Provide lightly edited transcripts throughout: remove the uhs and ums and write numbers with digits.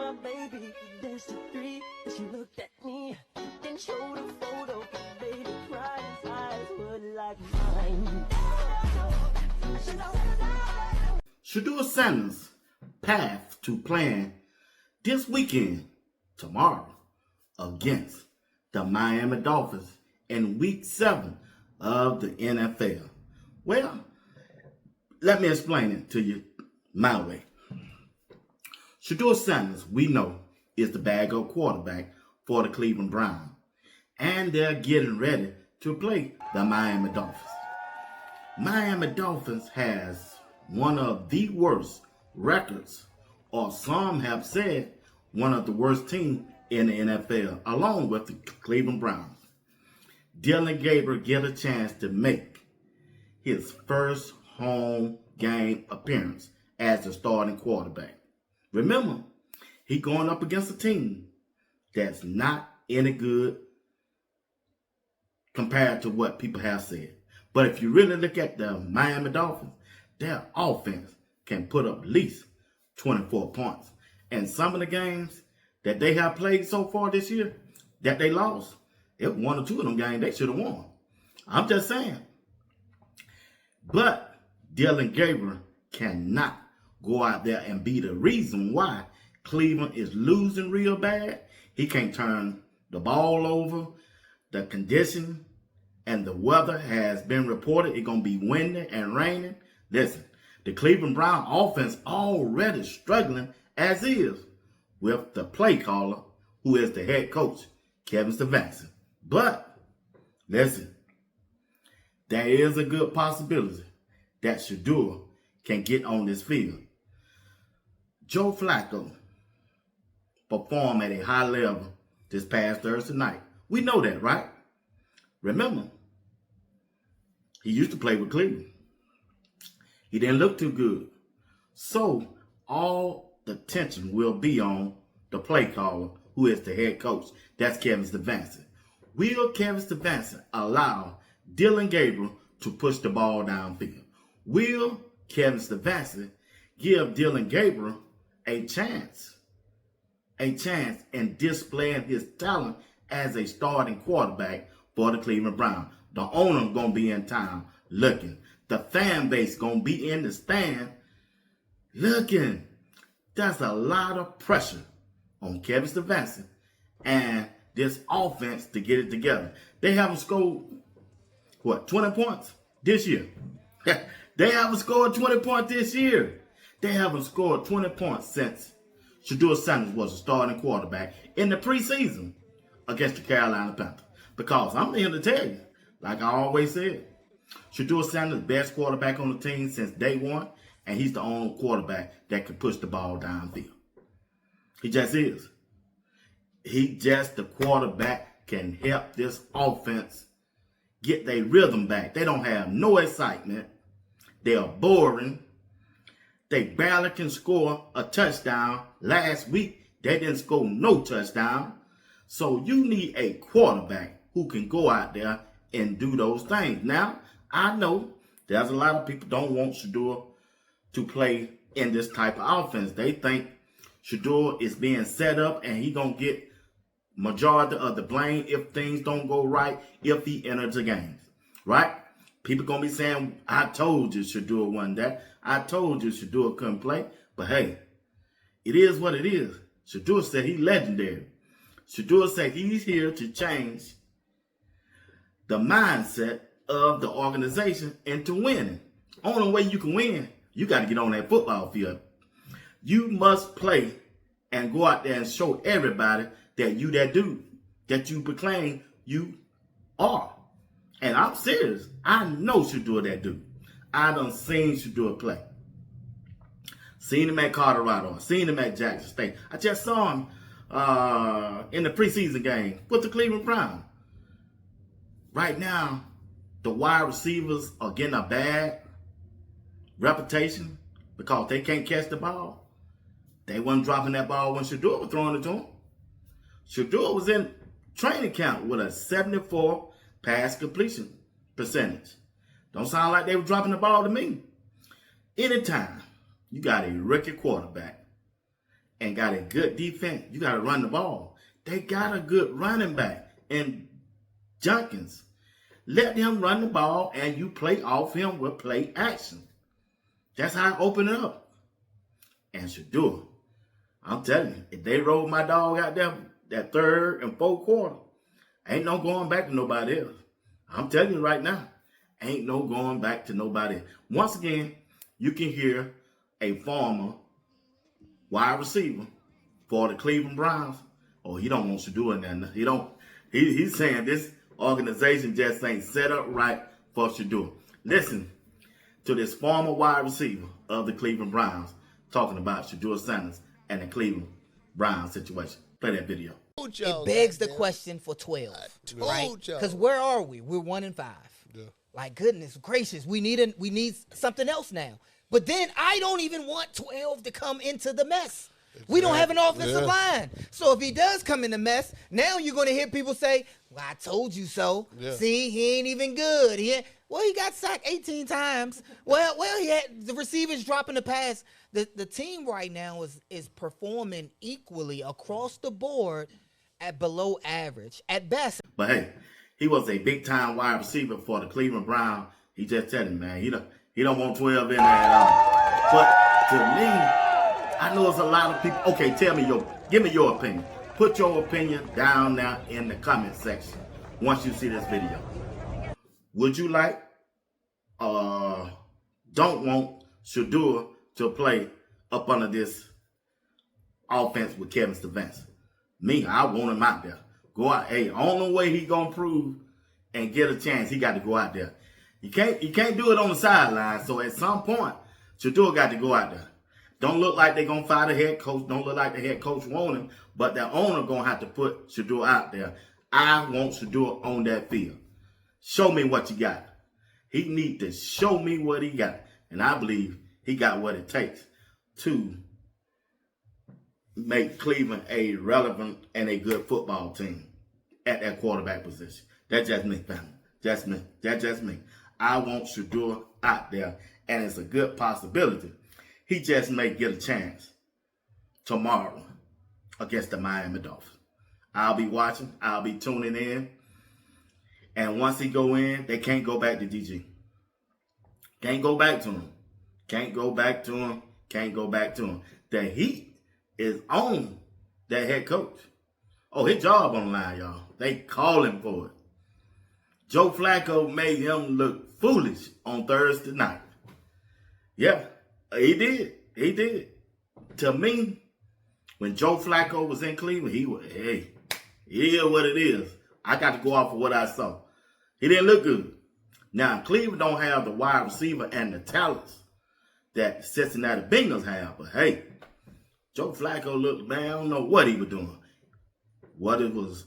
my baby, danced to 3, and she looked at me, then showed a photo, baby cried, his eyes were like mine. Shedeur Sanders' path to playing this weekend, tomorrow, against the Miami Dolphins in Week 7 of the NFL. Well, let me explain it to you my way. Shedeur Sanders, we know, is the backup quarterback for the Cleveland Browns, and they're getting ready to play the Miami Dolphins. Miami Dolphins has one of the worst records, or some have said one of the worst teams in the NFL, along with the Cleveland Browns. Dillon Gabriel get a chance to make his first home game appearance as the starting quarterback. Remember, he going up against a team that's not any good compared to what people have said. But if you really look at the Miami Dolphins, their offense can put up at least 24 points. And some of the games that they have played so far this year that they lost, if one or two of them games they should have won. I'm just saying. But Dillon Gabriel cannot go out there and be the reason why Cleveland is losing real bad. He can't turn the ball over. The condition and the weather has been reported. It's going to be windy and raining. Listen, the Cleveland Brown offense already struggling as is with the play caller, who is the head coach, Kevin Stefanski. But, listen, there is a good possibility that Shedeur can get on this field. Joe Flacco performed at a high level this past Thursday night. We know that, right? Remember, he used to play with Cleveland. He didn't look too good. So, all the tension will be on the play caller, who is the head coach. That's Kevin Stefanski. Will Kevin Stefanski allow Dillon Gabriel to push the ball downfield? Will Kevin Stefanski give Dillon Gabriel a chance in displaying his talent as a starting quarterback for the Cleveland Browns? The owner going to be in town looking. The fan base going to be in the stand looking. That's a lot of pressure on Kevin Stefanski and this offense to get it together. They haven't scored, 20 points this year? They haven't scored 20 points this year. They haven't scored 20 points since Shedeur Sanders was a starting quarterback in the preseason against the Carolina Panthers. Because I'm here to tell you, like I always said, Shedeur Sanders is the best quarterback on the team since day one, and he's the only quarterback that can push the ball downfield. He just is. He just, the quarterback, can help this offense get their rhythm back. They don't have no excitement. They are boring. They barely can score a touchdown. Last week, they didn't score no touchdown. So you need a quarterback who can go out there and do those things. Now, I know there's a lot of people don't want Shedeur to play in this type of offense. They think Shedeur is being set up and he's going to get majority of the blame if things don't go right, if he enters the games, right? People going to be saying, I told you Shedeur won that. I told you Shedeur couldn't play. But hey, it is what it is. Shedeur said he's legendary. Shedeur said he's here to change the mindset of the organization into winning. Only way you can win, you got to get on that football field. You must play and go out there and show everybody that you that dude, that you proclaim you are. And I'm serious. I know Shedeur that dude. I done seen Shedeur play. Seen him at Colorado. Seen him at Jackson State. I just saw him in the preseason game with the Cleveland Browns. Right now, the wide receivers are getting a bad reputation because they can't catch the ball. They wasn't dropping that ball when Shedeur was throwing it to them. Shedeur was in training camp with a 74 pass completion percentage. Don't sound like they were dropping the ball to me. Anytime you got a rookie quarterback and got a good defense, you got to run the ball. They got a good running back in Jenkins. Let him run the ball and you play off him with play action. That's how I open it up. And Shedeur, I'm telling you, if they roll my dog out there that third and fourth quarter, ain't no going back to nobody else. I'm telling you right now, ain't no going back to nobody else. Once again, you can hear a former wide receiver for the Cleveland Browns. Oh, he don't want Shedeur in there. He don't. He's saying this organization just ain't set up right for Shedeur. Listen to this former wide receiver of the Cleveland Browns talking about Shedeur Sanders and the Cleveland Browns situation. Play that video. It begs the question for 12, right? Because where are we? We're 1-5. Yeah. Like, goodness gracious, we need something else now. But then I don't even want 12 to come into the mess. We don't have an offensive line. So if he does come in the mess, now you're going to hear people say, well, I told you so. Yeah. See, he ain't even good. He got sacked 18 times. Well, he had the receivers dropping the pass. The team right now is performing equally across the board at below average at best. But hey, he was a big-time wide receiver for the Cleveland Browns. He just said it, man. He don't want 12 in there at all. But to me, I know it's a lot of people. Okay, give me your opinion. Put your opinion down there in the comment section once you see this video. Would you like don't want Shedeur to play up under this offense with Kevin Stefanski? Me, I want him out there. Go out. Hey, only way he gonna prove and get a chance, he got to go out there. You can't do it on the sideline. So at some point, Shedeur got to go out there. Don't look like they're gonna fire the head coach. Don't look like the head coach want him. But the owner gonna have to put Shedeur out there. I want Shedeur on that field. Show me what you got. He need to show me what he got. And I believe he got what it takes to make Cleveland a relevant and a good football team at that quarterback position. That's just me, family. That's me. That's just me. I want Shedeur out there, and it's a good possibility. He just may get a chance tomorrow against the Miami Dolphins. I'll be watching. I'll be tuning in. And once he go in, they can't go back to DG. Can't go back to him. Can't go back to him. Can't go back to him. The heat is on that head coach. Oh, his job on the line, y'all. They calling for it. Joe Flacco made him look foolish on Thursday night. Yeah, he did. He did. To me, when Joe Flacco was in Cleveland, he was, hey, yeah, what it is. I got to go off of what I saw. He didn't look good. Now, Cleveland don't have the wide receiver and the talents that Cincinnati Bengals have. But, hey, Joe Flacco looked, man, I don't know what he was doing. What it was,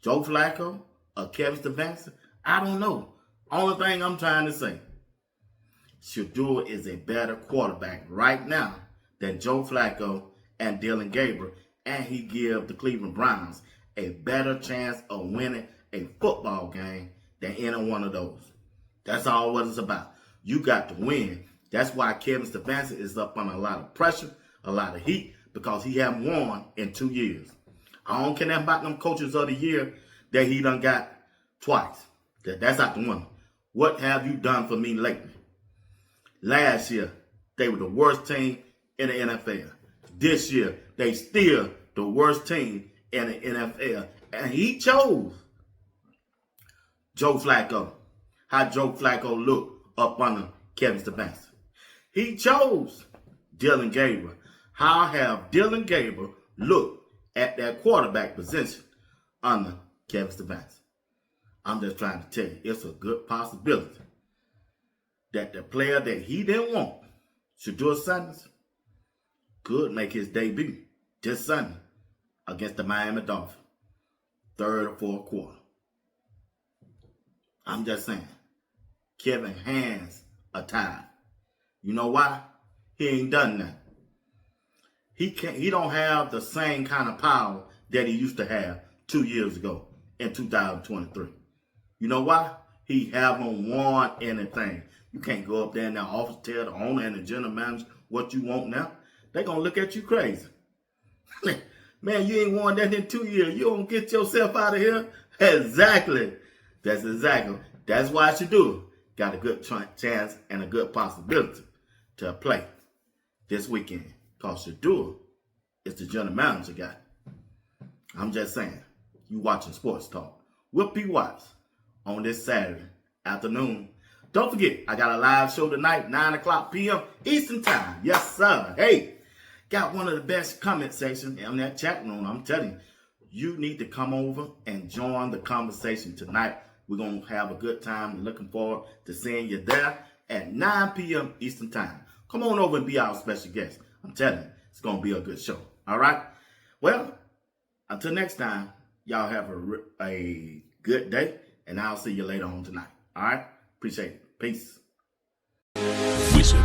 Joe Flacco or Kevin Stefanski, I don't know. Only thing I'm trying to say, Shedeur is a better quarterback right now than Joe Flacco and Dylan Gabriel, and he give the Cleveland Browns a better chance of winning a football game than any one of those. That's all what it's about. You got to win. That's why Kevin Stefanski is up on a lot of pressure, a lot of heat, because he haven't won in 2 years. I don't care about them coaches of the year that he done got twice. That's out the window. What have you done for me lately? Last year, they were the worst team in the NFL. This year, they still the worst team in the NFL. And he chose Joe Flacco. How Joe Flacco looked up under Kevin Stefanski. He chose Dylan Gabriel. How have Dylan Gabriel looked at that quarterback position under Kevin Stefanski? I'm just trying to tell you, it's a good possibility that the player that he didn't want, Shedeur Sanders, could make his debut this Sunday against the Miami Dolphins, third or fourth quarter. I'm just saying, Kevin hands are tied. You know why? He ain't done nothing. He don't have the same kind of power that he used to have 2 years ago in 2023. You know why? He haven't won anything. You can't go up there in the office, tell the owner and the general manager what you want now. They're going to look at you crazy. Man, you ain't won that in 2 years. You don't get yourself out of here. Exactly. That's exactly. That's why Shedeur got a good chance and a good possibility to play this weekend. Because Shedeur is the general manager guy. I'm just saying. You watching Sports Talk with P. Watts on this Saturday afternoon. Don't forget, I got a live show tonight, 9 o'clock p.m. Eastern Time. Yes, sir. Hey, got one of the best comment sections in that chat room. I'm telling you, you need to come over and join the conversation tonight. We're going to have a good time. Looking forward to seeing you there at 9 p.m. Eastern Time. Come on over and be our special guest. I'm telling you, it's going to be a good show. All right? Well, until next time, y'all have a good day, and I'll see you later on tonight. All right? Appreciate it. Peace. Wizard.